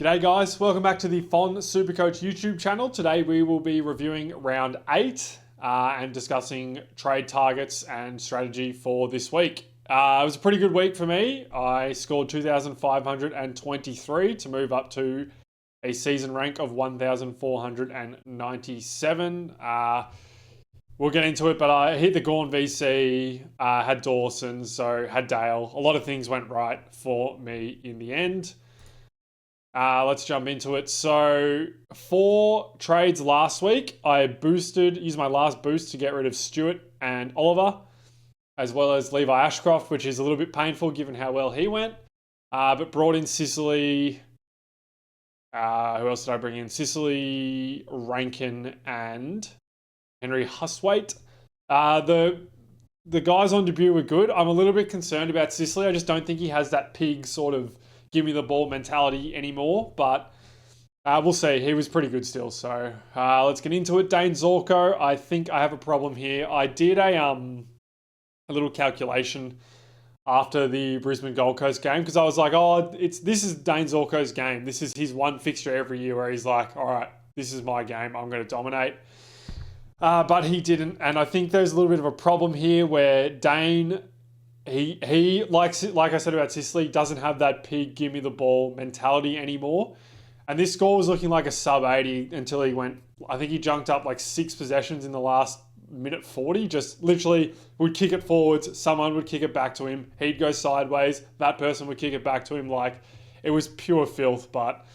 G'day guys, welcome back to the Fon Supercoach YouTube channel. Today we will be reviewing round 8 and discussing trade targets and strategy for this week. It was a pretty good week for me. I scored 2,523 to move up to a season rank of 1,497. We'll get into it, but I hit the Gorn VC, had Dawson, so had Dale. A lot of things went right for me in the end. Let's jump into it. So 4 trades last week. I used my last boost to get rid of Stewart and Oliver, as well as Levi Ashcroft, which is a little bit painful given how well he went. But brought in Sicily. Who else did I bring in? Sicily, Rankin, and Henry Hustwaite. The guys on debut were good. I'm a little bit concerned about Sicily. I just don't think he has that pig sort of give me the ball mentality anymore, but we'll see. He was pretty good still. So let's get into it. Dane Zorko, I think I have a problem here. I did a little calculation after the Brisbane Gold Coast game because I was like, this is Dane Zorko's game. This is his one fixture every year where he's like, all right, this is my game. I'm going to dominate. But he didn't, and I think there's a little bit of a problem here where Dane, he like I said about Sicily, doesn't have that pig, give me the ball mentality anymore. And this score was looking like a sub 80 until he went, I think he junked up like 6 possessions in the last minute 40, just literally would kick it forwards, someone would kick it back to him, he'd go sideways, that person would kick it back to him. Like, it was pure filth, but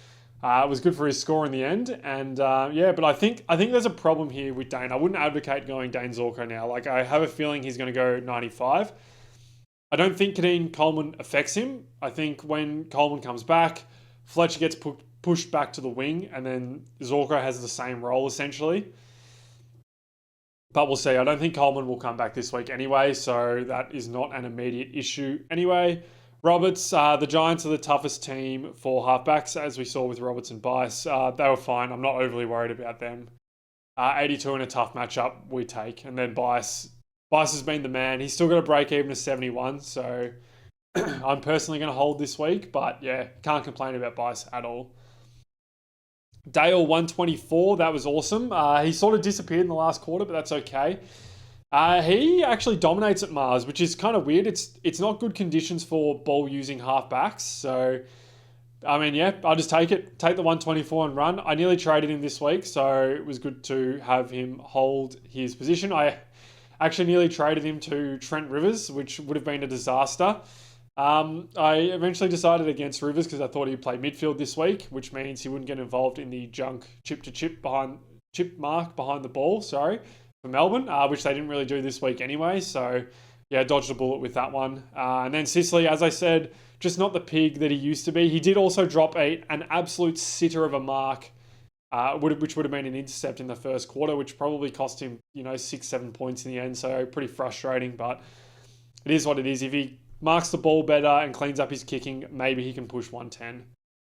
it was good for his score in the end. And but I think there's a problem here with Dane. I wouldn't advocate going Dane Zorko now. Like, I have a feeling he's going to go 95. I don't think Kadeen Coleman affects him. I think when Coleman comes back, Fletcher gets pushed back to the wing, and then Zorko has the same role essentially. But we'll see. I don't think Coleman will come back this week anyway, so that is not an immediate issue anyway. Roberts, the Giants are the toughest team for halfbacks, as we saw with Roberts and Bice. They were fine. I'm not overly worried about them. 82 in a tough matchup, we take. And then Bice has been the man. He's still got a break even of 71, so I'm personally going to hold this week. But yeah, can't complain about Bice at all. Dale 124, that was awesome. He sort of disappeared in the last quarter, but that's okay. He actually dominates at Mars, which is kind of weird. It's not good conditions for ball-using halfbacks. So, I mean, yeah, I'll just take it. Take the 124 and run. I nearly traded him this week, so it was good to have him hold his position. I actually nearly traded him to Trent Rivers, which would have been a disaster. I eventually decided against Rivers because I thought he'd play midfield this week, which means he wouldn't get involved in the junk chip mark behind the ball, for Melbourne, which they didn't really do this week anyway. So, yeah, dodged a bullet with that one. And then Sicily, as I said, just not the pig that he used to be. He did also drop an absolute sitter of a mark, which would have been an intercept in the first quarter, which probably cost him, 6-7 points in the end. So pretty frustrating, but it is what it is. If he marks the ball better and cleans up his kicking, maybe he can push 110.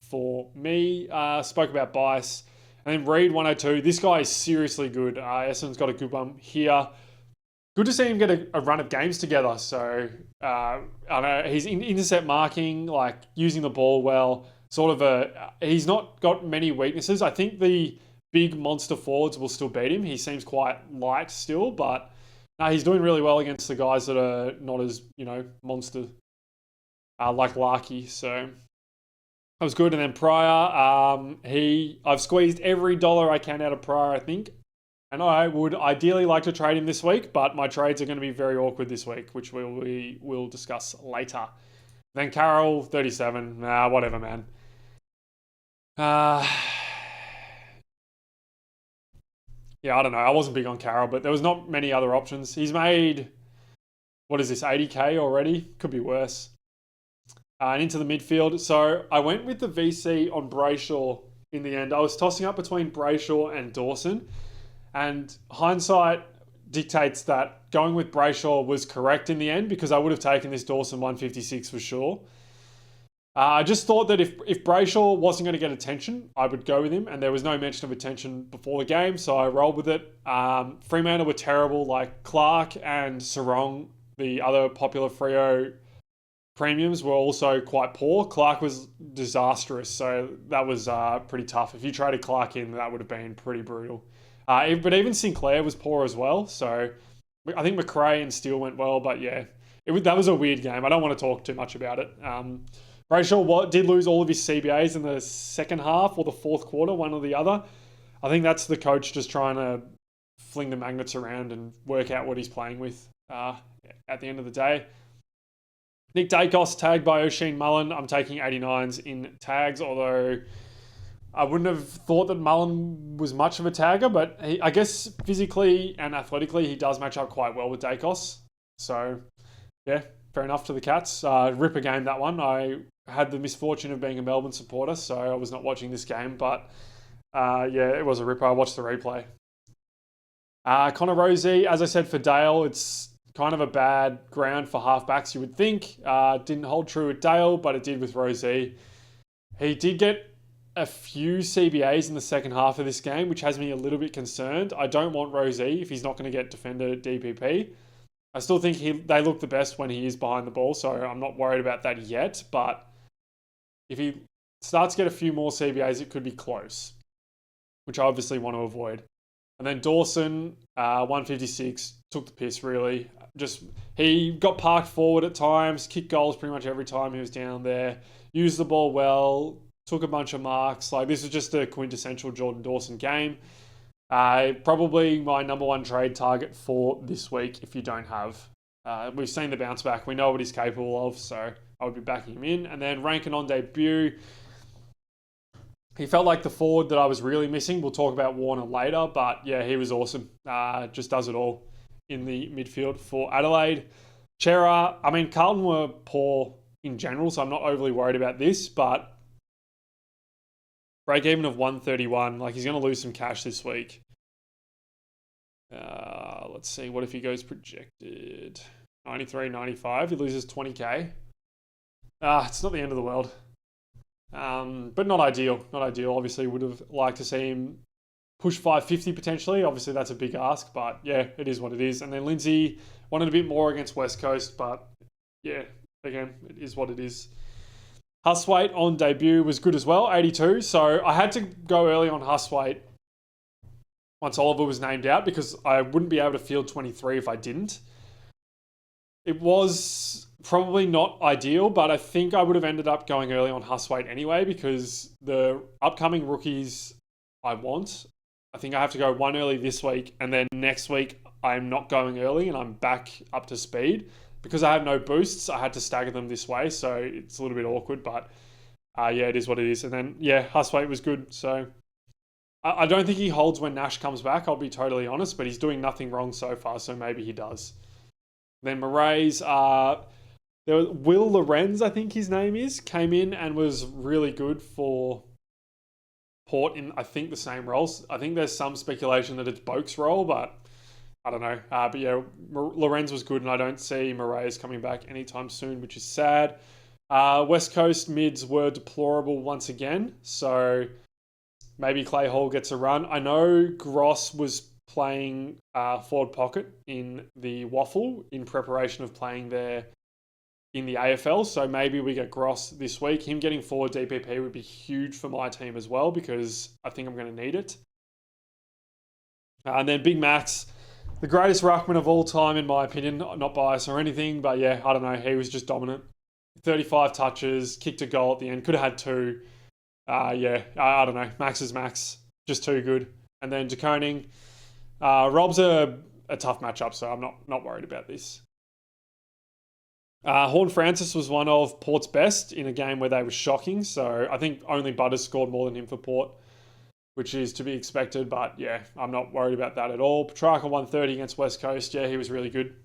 For me, spoke about Bice. And then Reed 102. This guy is seriously good. Essendon's got a good one here. Good to see him get a run of games together. So, I don't know, he's intercept marking, like using the ball well. He's not got many weaknesses. I think the big monster forwards will still beat him. He seems quite light still, but he's doing really well against the guys that are not as, monster like Larky. So that was good. And then Pryor, I've squeezed every dollar I can out of Pryor, I think. And I would ideally like to trade him this week, but my trades are going to be very awkward this week, which we will discuss later. Then Carroll, 37. Whatever, man. Yeah, I don't know. I wasn't big on Carroll, but there was not many other options. He's made, 80K already? Could be worse. And into the midfield. So I went with the VC on Brayshaw in the end. I was tossing up between Brayshaw and Dawson. And hindsight dictates that going with Brayshaw was correct in the end because I would have taken this Dawson 156 for sure. I just thought that if Brayshaw wasn't going to get attention, I would go with him, and there was no mention of attention before the game, so I rolled with it. Fremantle were terrible, like Clark and Sarong, the other popular Freo premiums were also quite poor. Clark was disastrous, so that was pretty tough. If you traded Clark in, that would have been pretty brutal. But even Sinclair was poor as well, so I think McRae and Steele went well, but yeah, that was a weird game. I don't want to talk too much about it. Brayshaw did lose all of his CBAs in the second half or the fourth quarter, one or the other. I think that's the coach just trying to fling the magnets around and work out what he's playing with at the end of the day. Nick Dacos tagged by O'Sheen Mullen. I'm taking 89s in tags, although I wouldn't have thought that Mullen was much of a tagger, but I guess physically and athletically he does match up quite well with Dacos. So, yeah, fair enough to the Cats. Ripper game, that one. I had the misfortune of being a Melbourne supporter, so I was not watching this game, but yeah, it was a ripper. I watched the replay. Connor Rosie, as I said for Dale, it's kind of a bad ground for halfbacks, you would think. Didn't hold true with Dale, but it did with Rosie. He did get a few CBAs in the second half of this game, which has me a little bit concerned. I don't want Rosie if he's not going to get defender DPP. I still think they look the best when he is behind the ball, so I'm not worried about that yet. But if he starts to get a few more CBAs, it could be close, which I obviously want to avoid. And then Dawson, 156, took the piss, really. He got parked forward at times, kicked goals pretty much every time he was down there, used the ball well, took a bunch of marks. Like, this is just a quintessential Jordan Dawson game. Probably my number one trade target for this week if you don't have. We've seen the bounce back. We know what he's capable of, so I would be backing him in. And then Rankin on debut. He felt like the forward that I was really missing. We'll talk about Warner later, but yeah, he was awesome. Just does it all in the midfield for Adelaide. Chera, I mean, Carlton were poor in general, so I'm not overly worried about this, but break even of 131, like he's going to lose some cash this week. Let's see, what if he goes projected? 93, 95, he loses 20k. It's not the end of the world. But not ideal. Not ideal. Obviously, would have liked to see him push 550 potentially. Obviously, that's a big ask, but yeah, it is what it is. And then Lindsay wanted a bit more against West Coast, but yeah, again, it is what it is. Huswaite on debut was good as well, 82. So I had to go early on Huswaite once Oliver was named out because I wouldn't be able to field 23 if I didn't. It was probably not ideal, but I think I would have ended up going early on Huswaite anyway because the upcoming rookies I want, I think I have to go one early this week, and then next week I'm not going early and I'm back up to speed. Because I have no boosts, I had to stagger them this way, so it's a little bit awkward, but yeah, it is what it is. And then, yeah, Huswaite was good, so I don't think he holds when Nash comes back, I'll be totally honest, but he's doing nothing wrong so far, so maybe he does. Then Murray's, Will Lorenz, I think his name is, came in and was really good for Port in, I think, the same roles. I think there's some speculation that it's Boak's role, but I don't know. But yeah, Lorenz was good, and I don't see Murray's coming back anytime soon, which is sad. West Coast mids were deplorable once again, so maybe Clay Hall gets a run. I know Gross was playing forward pocket in the Waffle in preparation of playing there in the AFL, so maybe we get Gross this week. Him getting forward DPP would be huge for my team as well because I think I'm going to need it. And then Big Max, the greatest ruckman of all time, in my opinion. Not biased or anything, but yeah, I don't know. He was just dominant. 35 touches, kicked a goal at the end. Could have had two. Yeah, I don't know. Max is Max. Just too good. And then DeConing. Rob's a tough matchup, so I'm not worried about this. Horn Francis was one of Port's best in a game where they were shocking, so I think only Butters scored more than him for Port, which is to be expected, but yeah, I'm not worried about that at all. Petrarca 130 against West Coast. Yeah, he was really good.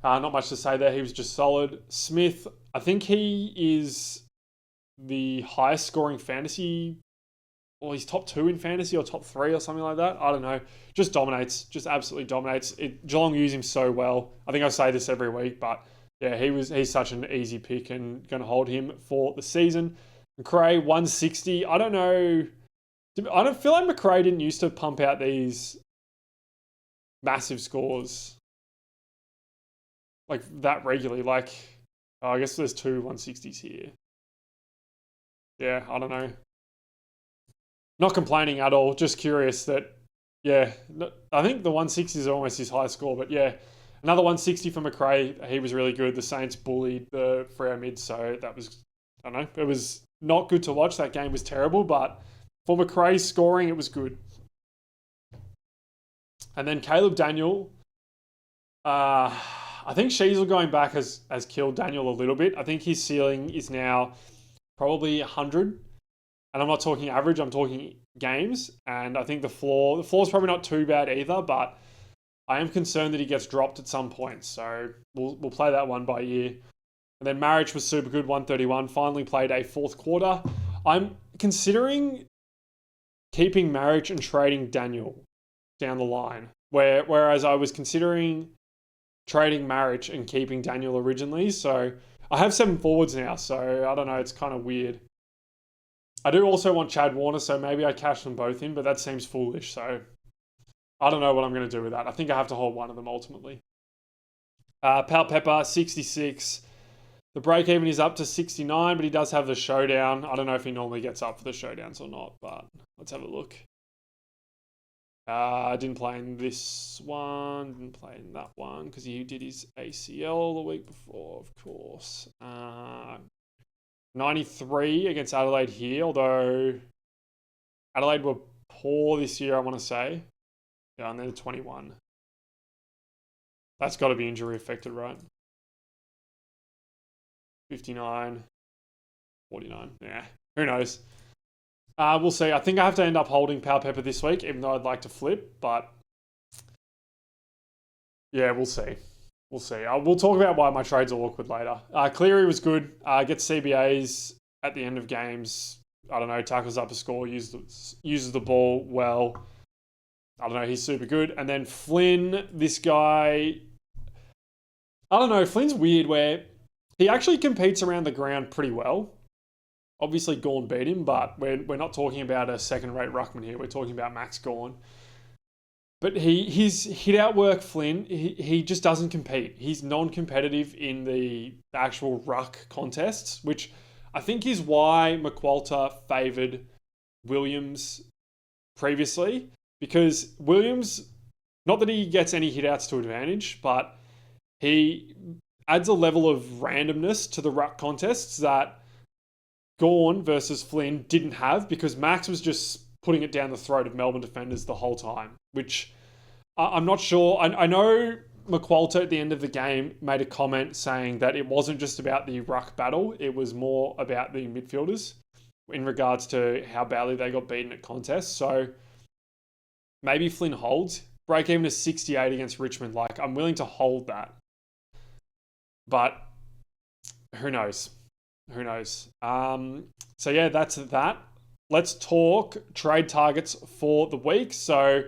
Not much to say there. He was just solid. Smith, I think he is the highest scoring fantasy, or he's top 2 in fantasy or top 3 or something like that. I don't know. Just dominates. Just absolutely dominates. Geelong use him so well. I think I say this every week, but yeah, he's such an easy pick and going to hold him for the season. McRae 160. I don't know. I don't feel like McRae didn't used to pump out these massive scores like that regularly. Like, Oh, I guess there's two 160s here. Yeah, I don't know. Not complaining at all. Just curious that, yeah, I think the 160s is almost his high score, but yeah, another 160 for McRae. He was really good. The Saints bullied the Freo mid, so that was, I don't know, it was not good to watch. That game was terrible, but for McRae's scoring, it was good. And then Caleb Daniel, I think Sheasel going back has killed Daniel a little bit. I think his ceiling is now probably 100. And I'm not talking average, I'm talking games. And I think the floor's probably not too bad either, but I am concerned that he gets dropped at some point. So we'll play that one by ear. And then Marriage was super good, 131. Finally played a fourth quarter. I'm considering keeping Marriage and trading Daniel down the line. Whereas I was considering trading Marriage and keeping Daniel originally. So I have 7 forwards now, so I don't know, it's kind of weird. I do also want Chad Warner, so maybe I cash them both in, but that seems foolish, so I don't know what I'm going to do with that. I think I have to hold one of them ultimately. Pal Pepper, 66. The break-even is up to 69, but he does have the showdown. I don't know if he normally gets up for the showdowns or not, but let's have a look. I didn't play in this one, didn't play in that one, because he did his ACL the week before, of course. 93 against Adelaide here, although Adelaide were poor this year, I want to say. Yeah, and then 21. That's got to be injury affected, right? 59, 49. Yeah, who knows? We'll see. I think I have to end up holding Pal Pepper this week, even though I'd like to flip, but yeah, we'll see. We'll see. We'll talk about why my trades are awkward later. Cleary was good. Gets CBAs at the end of games. I don't know, tackles up a score, uses the ball well. I don't know, he's super good. And then Flynn, this guy, I don't know, Flynn's weird where he actually competes around the ground pretty well. Obviously, Gawn beat him, but we're not talking about a second-rate ruckman here. We're talking about Max Gawn. But his hit-out work, Flynn, he just doesn't compete. He's non-competitive in the actual ruck contests, which I think is why McQualter favoured Williams previously. Because Williams, not that he gets any hit-outs to advantage, but he adds a level of randomness to the ruck contests that Gawn versus Flynn didn't have, because Max was just putting it down the throat of Melbourne defenders the whole time, which I'm not sure. I know McQualter at the end of the game made a comment saying that it wasn't just about the ruck battle, it was more about the midfielders in regards to how badly they got beaten at contests. So maybe Flynn holds. Break even to 68 against Richmond. Like, I'm willing to hold that. But who knows? Who knows? So yeah, that's that. Let's talk trade targets for the week. So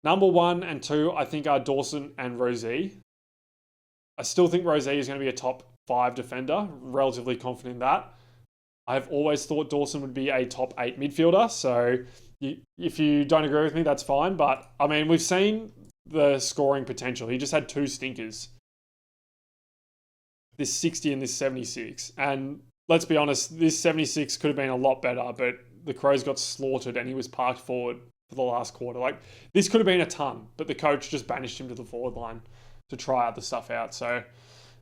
number 1 and 2, I think, are Dawson and Rozee. I still think Rozee is going to be a top 5 defender. Relatively confident in that. I've always thought Dawson would be a top 8 midfielder. So if you don't agree with me, that's fine. But I mean, we've seen the scoring potential. He just had 2 stinkers. This 60 and this 76. And let's be honest, this 76 could have been a lot better, but the Crows got slaughtered and he was parked forward for the last quarter. Like, this could have been a ton, but the coach just banished him to the forward line to try other stuff out. So,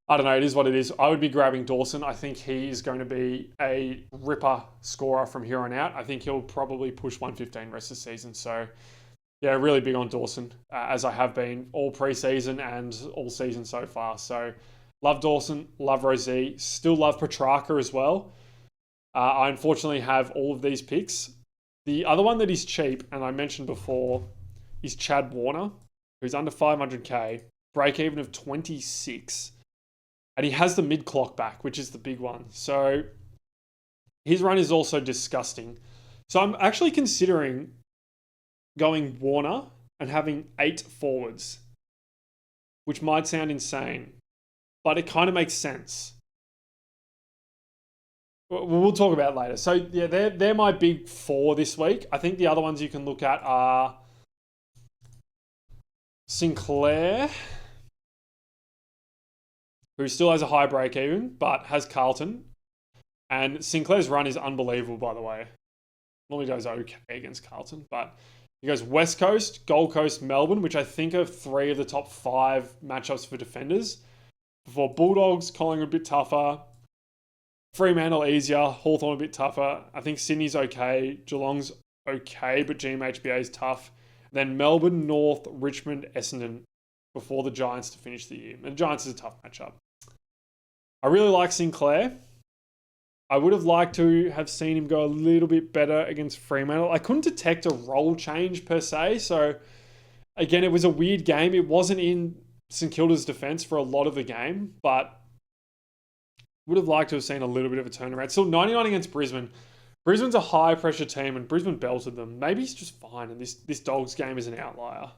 I don't know, it is what it is. I would be grabbing Dawson. I think he's going to be a ripper scorer from here on out. I think he'll probably push 115 rest of the season. So, yeah, really big on Dawson, as I have been all preseason and all season so far. So, love Dawson, love Rozee, still love Petrarca as well. I unfortunately have all of these picks. The other one that is cheap, and I mentioned before, is Chad Warner, who's under 500k, break even of 26, and he has the mid-clock back, which is the big one. So his run is also disgusting. So I'm actually considering going Warner and having 8 forwards, which might sound insane, but it kind of makes sense. We'll talk about it later. So yeah, they're my big 4 this week. I think the other ones you can look at are Sinclair, who still has a high break even, but has Carlton. And Sinclair's run is unbelievable, by the way. Normally does okay against Carlton, but he goes West Coast, Gold Coast, Melbourne, which I think are 3 of the top 5 matchups for defenders. Before Bulldogs, Collingwood a bit tougher. Fremantle easier, Hawthorn a bit tougher. I think Sydney's okay, Geelong's okay, but GMHBA is tough. Then Melbourne, North, Richmond, Essendon before the Giants to finish the year. And the Giants is a tough matchup. I really like Sinclair. I would have liked to have seen him go a little bit better against Fremantle. I couldn't detect a role change per se. So, again, it was a weird game. It wasn't in St Kilda's defence for a lot of the game, but would have liked to have seen a little bit of a turnaround. Still 99 against Brisbane. Brisbane's a high-pressure team, and Brisbane belted them. Maybe he's just fine, and this Dogs game is an outlier.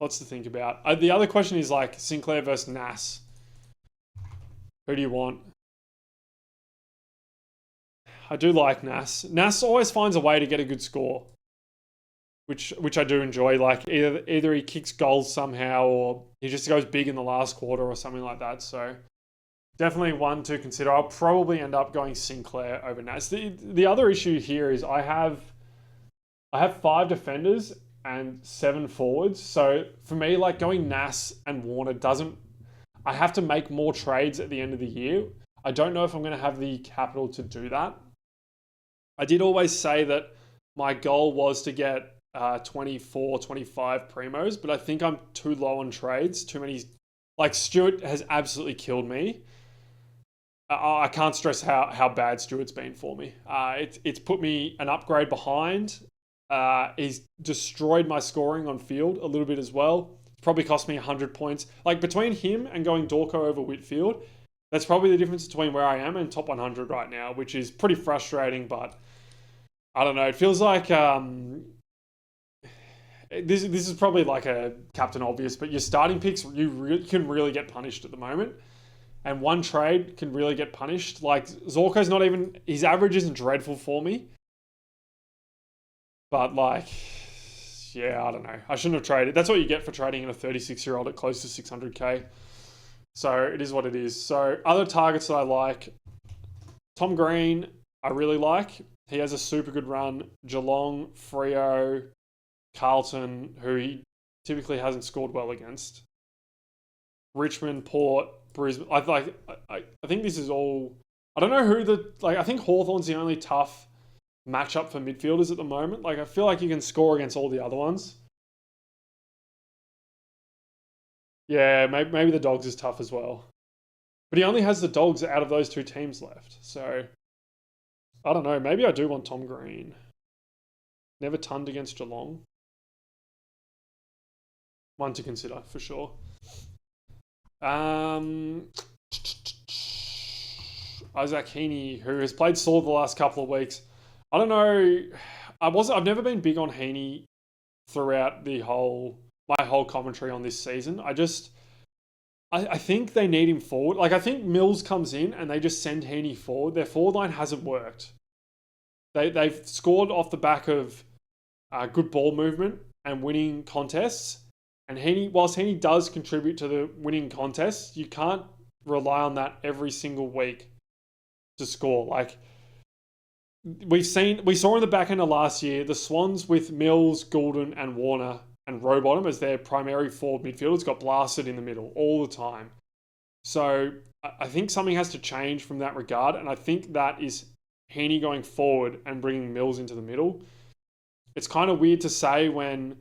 Lots to think about. The other question is, like, Sinclair versus Nas. Who do you want? I do like Nas. Nas always finds a way to get a good score, which I do enjoy. Like either he kicks goals somehow, or he just goes big in the last quarter or something like that. So definitely one to consider. I'll probably end up going Sinclair over Nas. The other issue here is I have 5 defenders and 7 forwards. So for me, like going Nas and Warner doesn't. I have to make more trades at the end of the year. I don't know if I'm going to have the capital to do that. I did always say that my goal was to get 24, 25 primos, but I think I'm too low on trades. Too many. Like Stewart has absolutely killed me. I can't stress how bad Stewart's been for me. It's put me an upgrade behind. He's destroyed my scoring on field a little bit as well. Probably cost me 100 points. Like between him and going Dorco over Whitfield, that's probably the difference between where I am and top 100 right now, which is pretty frustrating, but I don't know. It feels like this is probably like a captain obvious, but your starting picks, can really get punished at the moment. And one trade can really get punished. Like Zorko's not even, his average isn't dreadful for me. But like, yeah, I don't know. I shouldn't have traded. That's what you get for trading in a 36-year-old at close to 600k. So it is what it is. So other targets that I like, Tom Green, I really like. He has a super good run. Geelong, Freo, Carlton, who he typically hasn't scored well against. Richmond, Port, Brisbane. I think this is all. I don't know who I think Hawthorn's the only tough matchup for midfielders at the moment. Like I feel like you can score against all the other ones. Yeah, maybe the Dogs is tough as well. But he only has the Dogs out of those 2 teams left. So I don't know. Maybe I do want Tom Green. Never tunned against Geelong. One to consider for sure. Isaac Heaney, who has played sore the last couple of weeks. I don't know. I've never been big on Heaney throughout my whole commentary on this season. I think they need him forward. Like I think Mills comes in and they just send Heaney forward. Their forward line hasn't worked. They've scored off the back of good ball movement and winning contests. And whilst Heaney does contribute to the winning contests, you can't rely on that every single week to score. Like we saw in the back end of last year, the Swans with Mills, Goulden, and Warner and Rowbottom as their primary forward midfielders got blasted in the middle all the time. So I think something has to change from that regard, and I think that is Heaney going forward and bringing Mills into the middle. It's kind of weird to say when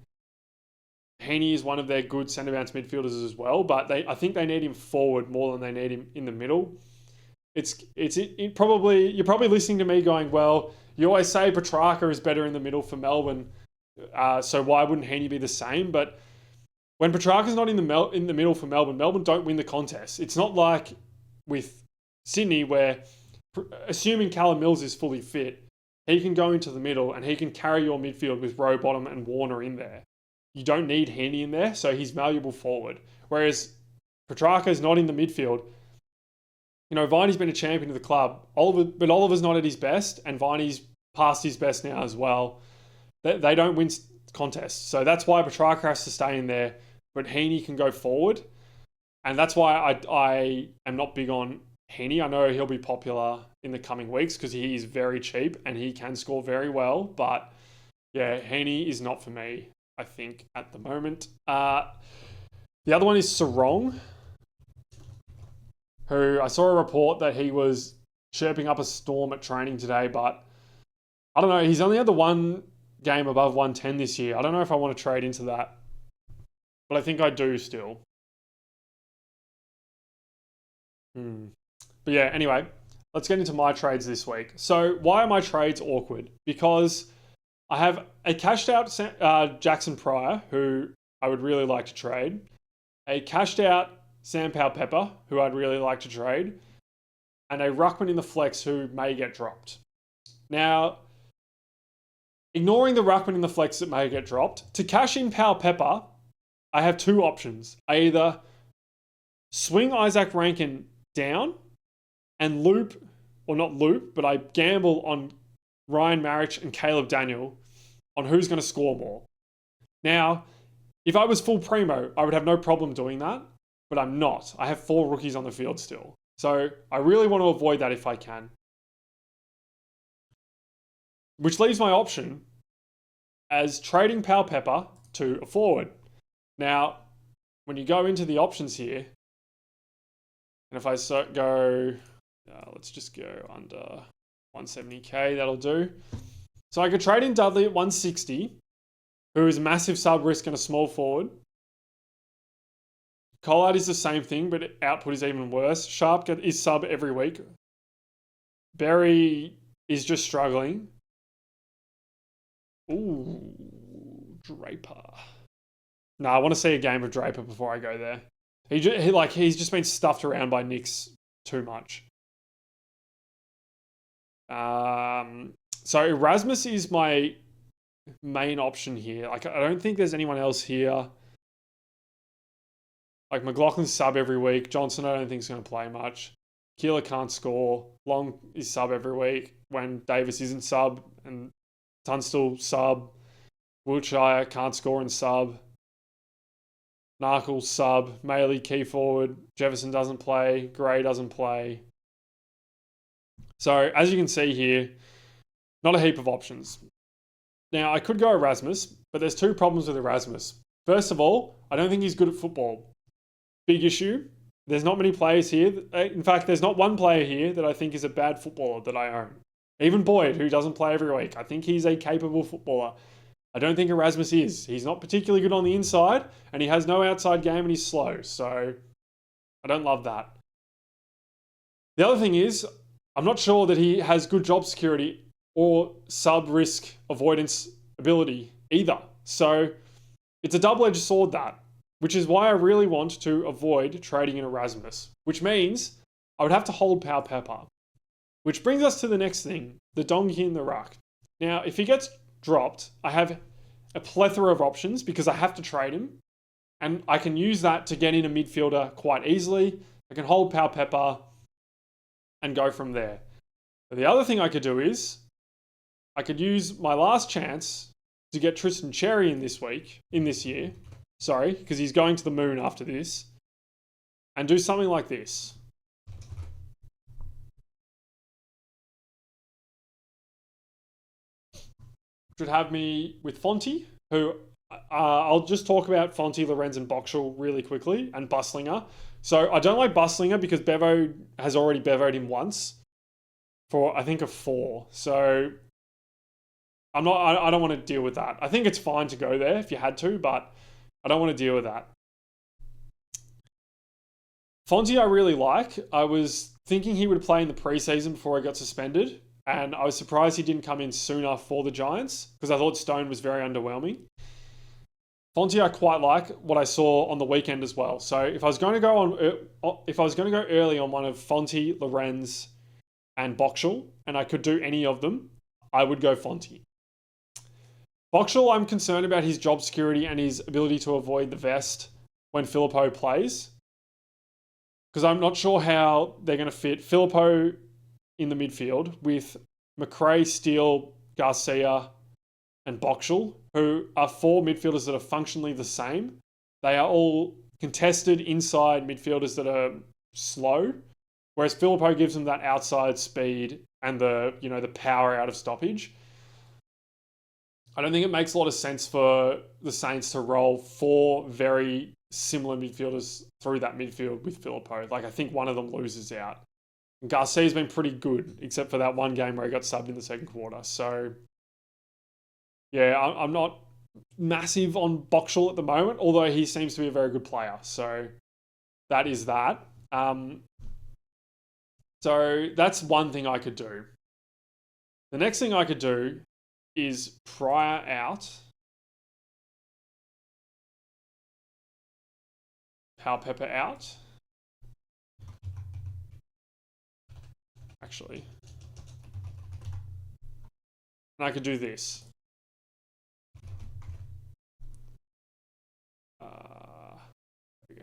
Heaney is one of their good centre-bounce midfielders as well, but I think they need him forward more than they need him in the middle. You're probably listening to me going, well, you always say Petrarca is better in the middle for Melbourne, so why wouldn't Heaney be the same? But when Petrarca's not in the middle for Melbourne, Melbourne don't win the contest. It's not like with Sydney where, assuming Callum Mills is fully fit, he can go into the middle and he can carry your midfield with Rowbottom and Warner in there. You don't need Heaney in there, so he's valuable forward. Whereas Petrarca is not in the midfield. You know, Viney's been a champion of the club, but Oliver's not at his best, and Viney's past his best now as well. They don't win contests, so that's why Petrarca has to stay in there. but Heaney can go forward. And that's why I am not big on Heaney. I know he'll be popular in the coming weeks because he is very cheap and he can score very well. But yeah, Heaney is not for me, I think, at the moment. The other one is Sarong, who I saw a report that he was chirping up a storm at training today, but I don't know. He's only had the one game above 110 this year. I don't know if I want to trade into that, but I think I do still. But yeah, anyway, let's get into my trades this week. So why are my trades awkward? Because I have a cashed out Jackson Pryor, who I would really like to trade, a cashed out Sam Powell-Pepper, who I'd really like to trade, and a ruckman in the flex who may get dropped. Now, ignoring the ruckman in the flex that may get dropped, to cash in Powell-Pepper, I have two options. I either swing Isaac Rankin down and loop, or not loop, but I gamble on Ryan Marich and Caleb Daniel on who's going to score more. Now, if I was full primo, I would have no problem doing that, but I'm not. I have 4 rookies on the field still. So I really want to avoid that if I can. Which leaves my option as trading Powell-Pepper to a forward. Now, when you go into the options here, and if I go, let's just go under 170k, that'll do. So I could trade in Dudley at 160, who is massive sub risk and a small forward. Collard is the same thing, but output is even worse. Sharp is sub every week. Berry is just struggling. Ooh, Draper. No, I want to see a game of Draper before I go there. He's just been stuffed around by Knicks too much. So Erasmus is my main option here. Like, I don't think there's anyone else here. Like, McLaughlin's sub every week. Johnson, I don't think is going to play much. Keeler can't score. Long is sub every week when Davis isn't sub, and Tunstall sub. Wiltshire can't score and sub. Narkle sub. Maley key forward. Jefferson doesn't play. Gray doesn't play. So, as you can see here, not a heap of options. Now, I could go Erasmus, but there's 2 problems with Erasmus. First of all, I don't think he's good at football. Big issue. There's not many players here. In fact, there's not one player here that I think is a bad footballer that I own. Even Boyd, who doesn't play every week. I think he's a capable footballer. I don't think Erasmus is. He's not particularly good on the inside, and he has no outside game, and he's slow. So, I don't love that. The other thing is, I'm not sure that he has good job security or sub-risk avoidance ability either. So, it's a double-edged sword, that. Which is why I really want to avoid trading in Erasmus. Which means I would have to hold Powell-Pepper. Which brings us to the next thing, the donkey in the ruck. Now, if he gets dropped, I have a plethora of options because I have to trade him. And I can use that to get in a midfielder quite easily. I can hold Powell-Pepper and go from there. But the other thing I could do is I could use my last chance to get Tristan Cherry in this year. Sorry, because he's going to the moon after this. And do something like this. Which would have me with Fonte, who I'll just talk about Fonte, Lorenz, and Boxall really quickly, and Buslinger. So I don't like Buslinger because Bevo has already Bevoed him once for, I think, a 4. So I don't want to deal with that. I think it's fine to go there if you had to, but I don't want to deal with that. Fonte I really like. I was thinking he would play in the preseason before he got suspended, and I was surprised he didn't come in sooner for the Giants because I thought Stone was very underwhelming. Fonte I quite like what I saw on the weekend as well. So if I was going to go early on one of Fonte, Lorenz, and Boxall, and I could do any of them, I would go Fonte. Boxall, I'm concerned about his job security and his ability to avoid the vest when Filippo plays. Because I'm not sure how they're going to fit Filippo in the midfield with McRae, Steele, Garcia, and Boxall, who are 4 midfielders that are functionally the same. They are all contested inside midfielders that are slow, whereas Filippo gives them that outside speed and the power out of stoppage. I don't think it makes a lot of sense for the Saints to roll 4 very similar midfielders through that midfield with Filippo. Like, I think one of them loses out. Garcia's been pretty good, except for that one game where he got subbed in the second quarter. So, yeah, I'm not massive on Boxall at the moment, although he seems to be a very good player. So, that is that. So, that's one thing I could do. The next thing I could do is Pryor out, Pepper out. Actually, and I could do this. There we go.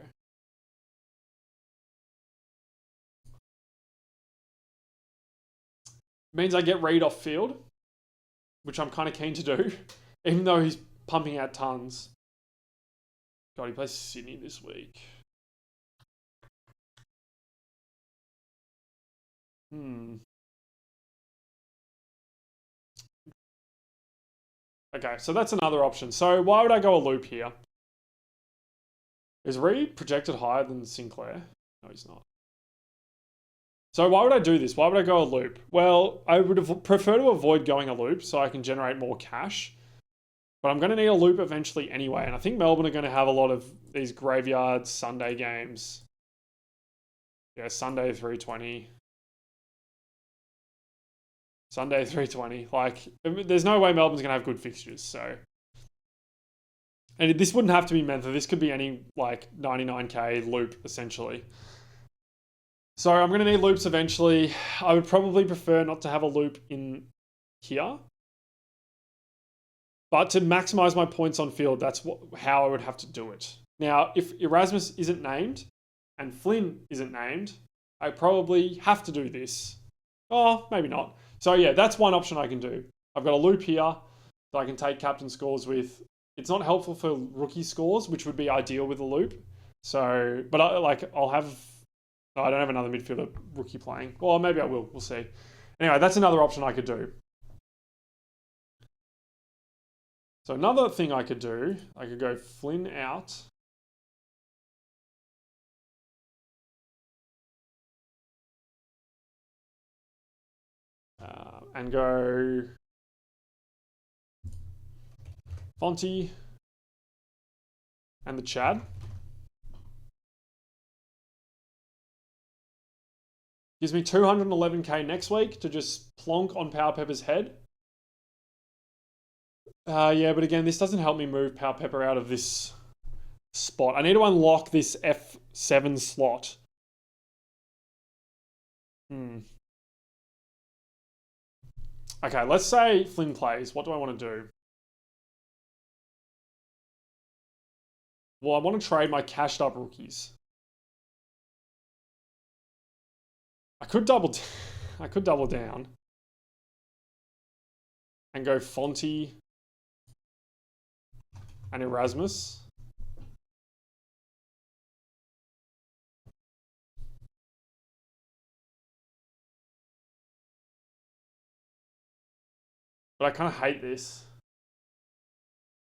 Means I get Reid off field, which I'm kind of keen to do, even though he's pumping out tons. God, he plays Sydney this week. Okay, so that's another option. So why would I go a loop here? Is Reid projected higher than Sinclair? No, he's not. So why would I do this? Why would I go a loop? Well, I would prefer to avoid going a loop so I can generate more cash. But I'm going to need a loop eventually anyway. And I think Melbourne are going to have a lot of these graveyard Sunday games. Yeah, Sunday 320. Sunday 320. Like, there's no way Melbourne's going to have good fixtures. So, and this wouldn't have to be Mentha. This could be any, like, 99k loop, essentially. So I'm going to need loops eventually. I would probably prefer not to have a loop in here. But to maximize my points on field, that's how I would have to do it. Now, if Erasmus isn't named and Flynn isn't named, I probably have to do this. Oh, maybe not. So yeah, that's one option I can do. I've got a loop here that I can take captain scores with. It's not helpful for rookie scores, which would be ideal with a loop. So, but I'll have... Oh, I don't have another midfielder rookie playing. Well, maybe I will. We'll see. Anyway, that's another option I could do. So another thing I could do, I could go Flynn out. And go Fonty and the Chad. Gives me 211k next week to just plonk on Power Pepper's head. Yeah, but again, this doesn't help me move Power Pepper out of this spot. I need to unlock this F7 slot. Okay, let's say Flynn plays. What do I want to do? Well, I want to trade my cashed up rookies. I could double down and go Fonty and Erasmus. But I kind of hate this.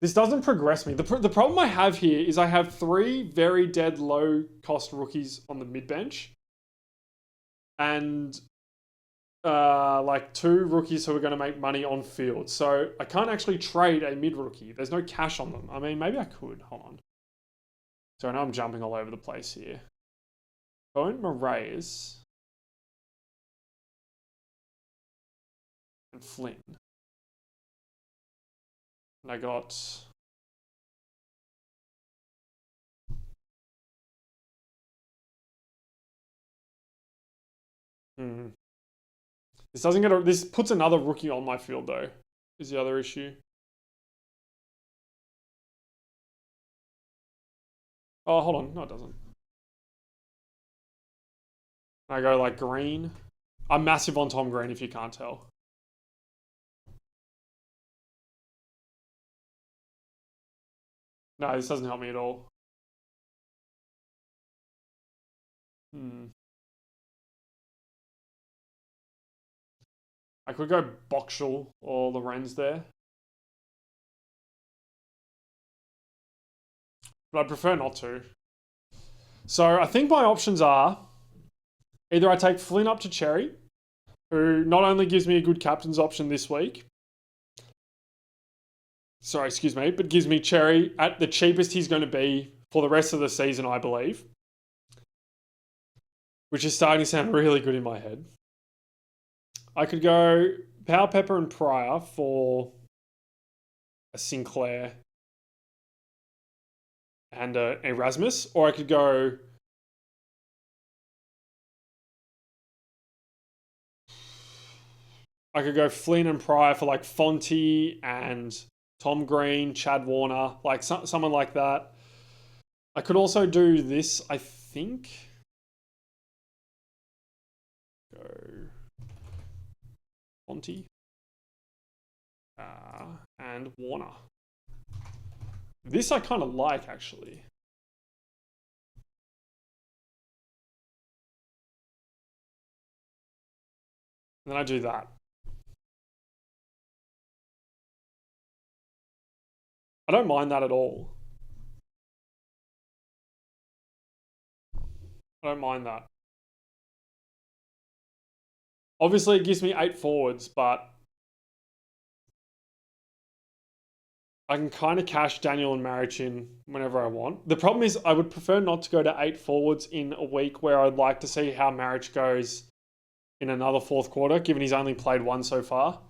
This doesn't progress me. The problem I have here is I have 3 very dead low cost rookies on the mid bench. And like 2 rookies who are going to make money on field. So I can't actually trade a mid rookie. There's no cash on them. I mean, maybe I could. Hold on. So I know I'm jumping all over the place here. Owen Moraes and Flynn. And I got... This doesn't get this puts another rookie on my field though, is the other issue. Oh, hold on. No, it doesn't. I go like Green. I'm massive on Tom Green if you can't tell. No, this doesn't help me at all. I could go Boxall or Lorenz there, but I prefer not to. So I think my options are either I take Flynn up to Cherry, who not only gives me a good captain's option this week, but gives me Cherry at the cheapest he's going to be for the rest of the season, I believe, which is starting to sound really good in my head. I could go Power Pepper and Pryor for a Sinclair and a Erasmus, or I could go Flynn and Pryor for like Fonty and Tom Green, Chad Warner, like someone like that. I could also do this, I think. Go Fonty and Warner. This I kind of like, actually. And then I do that. I don't mind that at all. I don't mind that. Obviously, it gives me 8 forwards, but I can kind of cash Daniel and Maric in whenever I want. The problem is I would prefer not to go to 8 forwards in a week where I'd like to see how Maric goes in another fourth quarter, given he's only played one so far.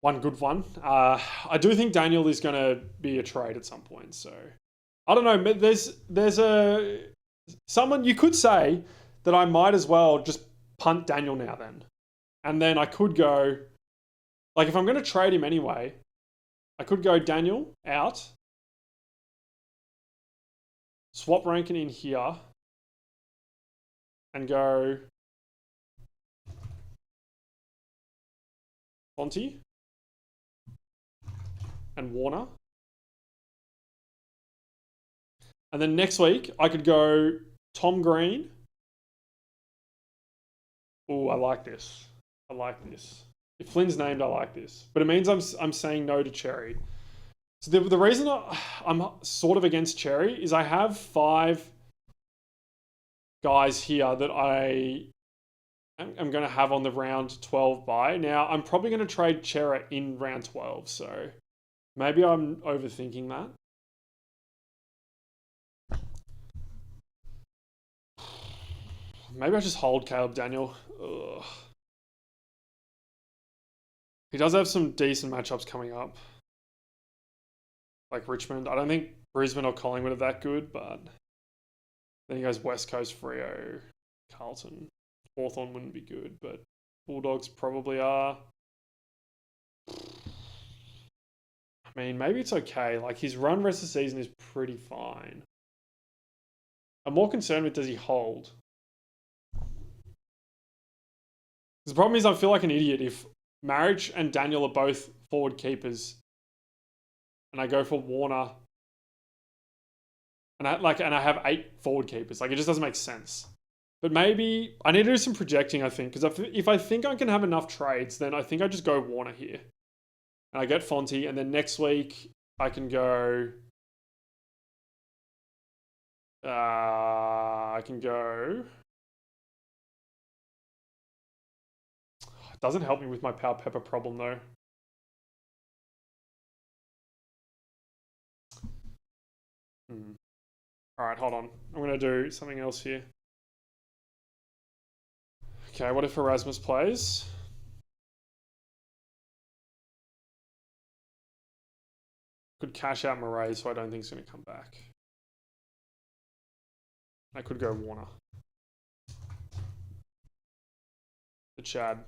One good one. I do think Daniel is going to be a trade at some point. So I don't know. There's someone you could say that I might as well just punt Daniel now then. And then I could go, like if I'm going to trade him anyway, I could go Daniel out, swap Rankin in here, and go Fonty and Warner. And then next week, I could go Tom Green. Oh, I like this. If Flynn's named, I like this. But it means I'm saying no to Cherry. So the reason I'm sort of against Cherry is I have 5 guys here that I'm going to have on the round 12 bye. Now, I'm probably going to trade Cherry in round 12, so maybe I'm overthinking that. Maybe I just hold Caleb Daniel. Ugh. He does have some decent matchups coming up. Like Richmond. I don't think Brisbane or Collingwood are that good, but then he goes West Coast, Freo, Carlton. Hawthorn wouldn't be good, but Bulldogs probably are. I mean, maybe it's okay. Like his run rest of the season is pretty fine. I'm more concerned with does he hold? The problem is I feel like an idiot if Maric and Daniel are both forward keepers and I go for Warner and I have 8 forward keepers. Like it just doesn't make sense. But maybe I need to do some projecting, I think, because if I think I can have enough trades, then I think I just go Warner here. And I get Fonty, and then next week I can go It doesn't help me with my Power Pepper problem, though. All right, hold on. I'm going to do something else here. Okay, what if Erasmus plays? Could cash out Murray, so I don't think he's going to come back. I could go Warner. The Chad.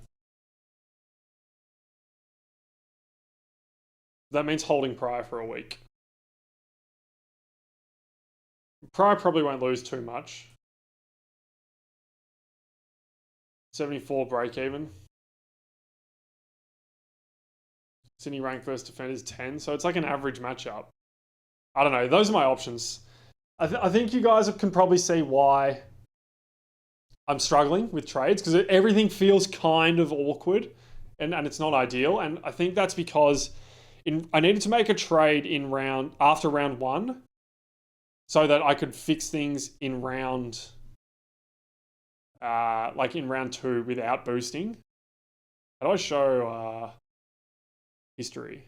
That means holding Pryor for a week. Pryor probably won't lose too much. 74 break even. Sydney rank versus defenders 10, so it's like an average matchup. I don't know. Those are my options. I think you guys can probably see why I'm struggling with trades because everything feels kind of awkward and it's not ideal. And I think that's because I needed to make a trade after round 1 so that I could fix things in round in round 2 without boosting. How do I show history?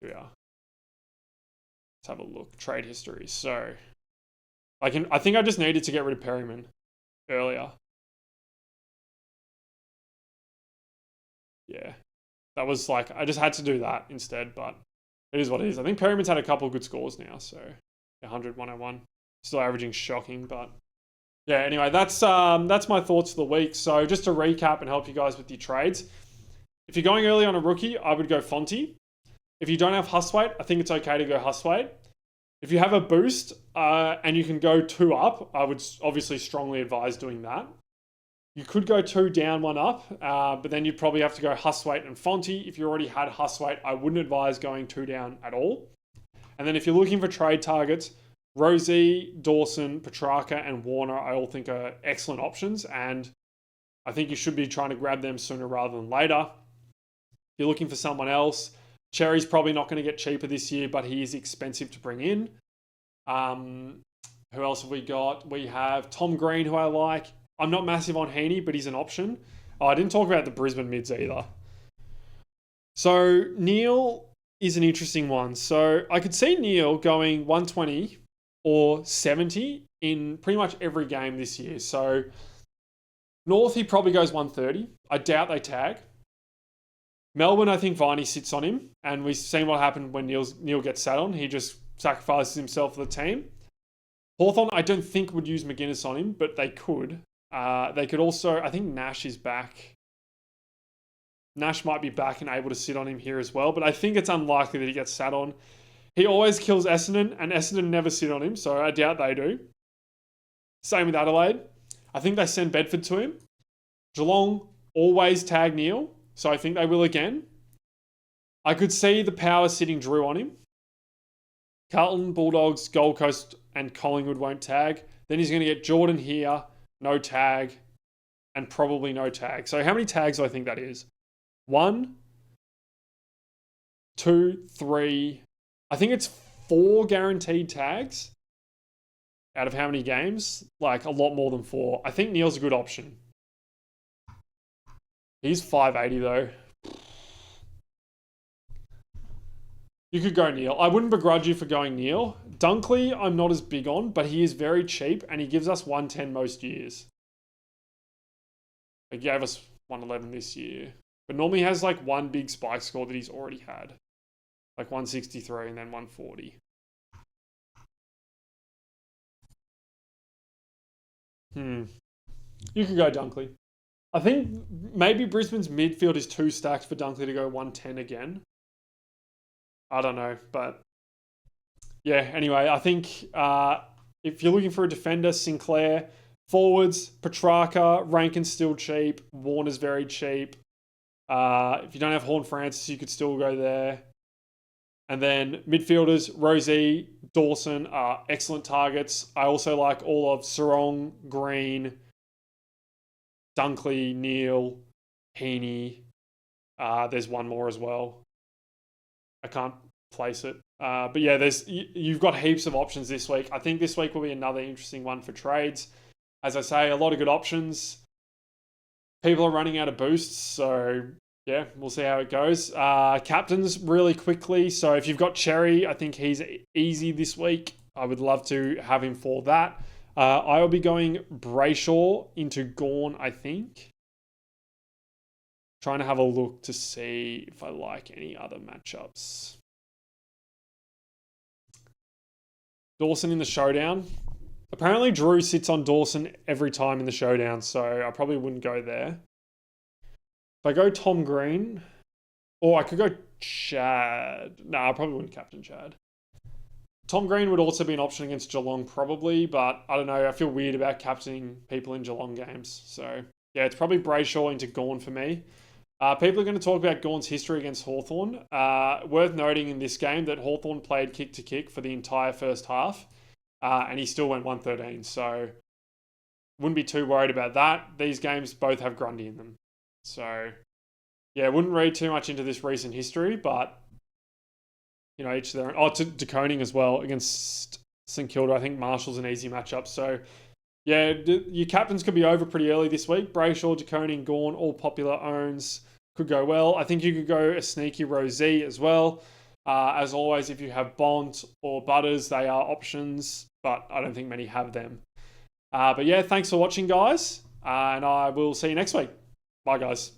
Yeah. Let's have a look. Trade history. So I think I just needed to get rid of Perryman earlier. Yeah. That was like, I just had to do that instead, but it is what it is. I think Perryman's had a couple of good scores now, so 100, 101. Still averaging shocking, but yeah, anyway, that's my thoughts for the week. So just to recap and help you guys with your trades. If you're going early on a rookie, I would go Fonte. If you don't have Hustwaite, I think it's okay to go Hustwaite. If you have a boost and you can go 2 up, I would obviously strongly advise doing that. You could go 2 down, 1 up, but then you'd probably have to go Hustwaite and Fonte. If you already had Hustwaite, I wouldn't advise going 2 down at all. And then if you're looking for trade targets, Rosie, Dawson, Petrarca, and Warner, I all think are excellent options, and I think you should be trying to grab them sooner rather than later. If you're looking for someone else, Cherry's probably not going to get cheaper this year, but he is expensive to bring in. Who else have we got? We have Tom Green, who I like. I'm not massive on Heaney, but he's an option. Oh, I didn't talk about the Brisbane mids either. So Neil is an interesting one. So I could see Neil going 120 or 70 in pretty much every game this year. So North, he probably goes 130. I doubt they tag. Melbourne, I think Viney sits on him, and we've seen what happened when Neil gets sat on. He just sacrifices himself for the team. Hawthorn, I don't think would use McGuinness on him, but they could. They could also, I think Nash is back. Nash might be back and able to sit on him here as well, but I think it's unlikely that he gets sat on. He always kills Essendon, and Essendon never sit on him, so I doubt they do. Same with Adelaide. I think they send Bedford to him. Geelong always tag Neil, so I think they will again. I could see the Power sitting Drew on him. Carlton, Bulldogs, Gold Coast, and Collingwood won't tag. Then he's going to get Jordan here, no tag, and probably no tag. So how many tags do I think that is? 1, 2, 3. I think it's 4 guaranteed tags out of how many games? Like a lot more than 4. I think Neil's a good option. He's 580 though. You could go Neil. I wouldn't begrudge you for going Neil. Dunkley, I'm not as big on, but he is very cheap and he gives us 110 most years. He gave us 111 this year. But normally he has like one big spike score that he's already had. Like 163 and then 140. You could go Dunkley. I think maybe Brisbane's midfield is too stacked for Dunkley to go 110 again. I don't know, but yeah, anyway, I think if you're looking for a defender, Sinclair. Forwards, Petrarca, Rankin's still cheap. Warner's very cheap. If you don't have Horn Francis, you could still go there. And then midfielders, Rosie, Dawson are excellent targets. I also like all of Sarong, Green, Dunkley, Neil, Heaney. There's one more as well. I can't place it. But yeah, you've got heaps of options this week. I think this week will be another interesting one for trades. As I say, a lot of good options. People are running out of boosts, so yeah, we'll see how it goes. Captains really quickly. So if you've got Cherry, I think he's easy this week. I would love to have him for that. I will be going Brayshaw into Gawn, I think. Trying to have a look to see if I like any other matchups. Dawson in the showdown. Apparently Drew sits on Dawson every time in the showdown, so I probably wouldn't go there. If I go Tom Green, or I could go Chad. No, I probably wouldn't captain Chad. Tom Green would also be an option against Geelong probably, but I don't know. I feel weird about captaining people in Geelong games. So yeah, it's probably Brayshaw into Gawn for me. People are going to talk about Gawn's history against Hawthorn. Worth noting in this game that Hawthorn played kick to kick for the entire first half. And he still went 113. So wouldn't be too worried about that. These games both have Grundy in them. So, yeah, wouldn't read too much into this recent history, but, each their own. Oh, to De Koning as well against St Kilda. I think Marshall's an easy matchup. So, yeah, your captains could be over pretty early this week. Brayshaw, De Koning, Gawn, all popular owns could go well. I think you could go a sneaky Rosie as well. As always, if you have Bont or Butters, they are options, but I don't think many have them. But yeah, thanks for watching, guys, and I will see you next week. Bye, guys.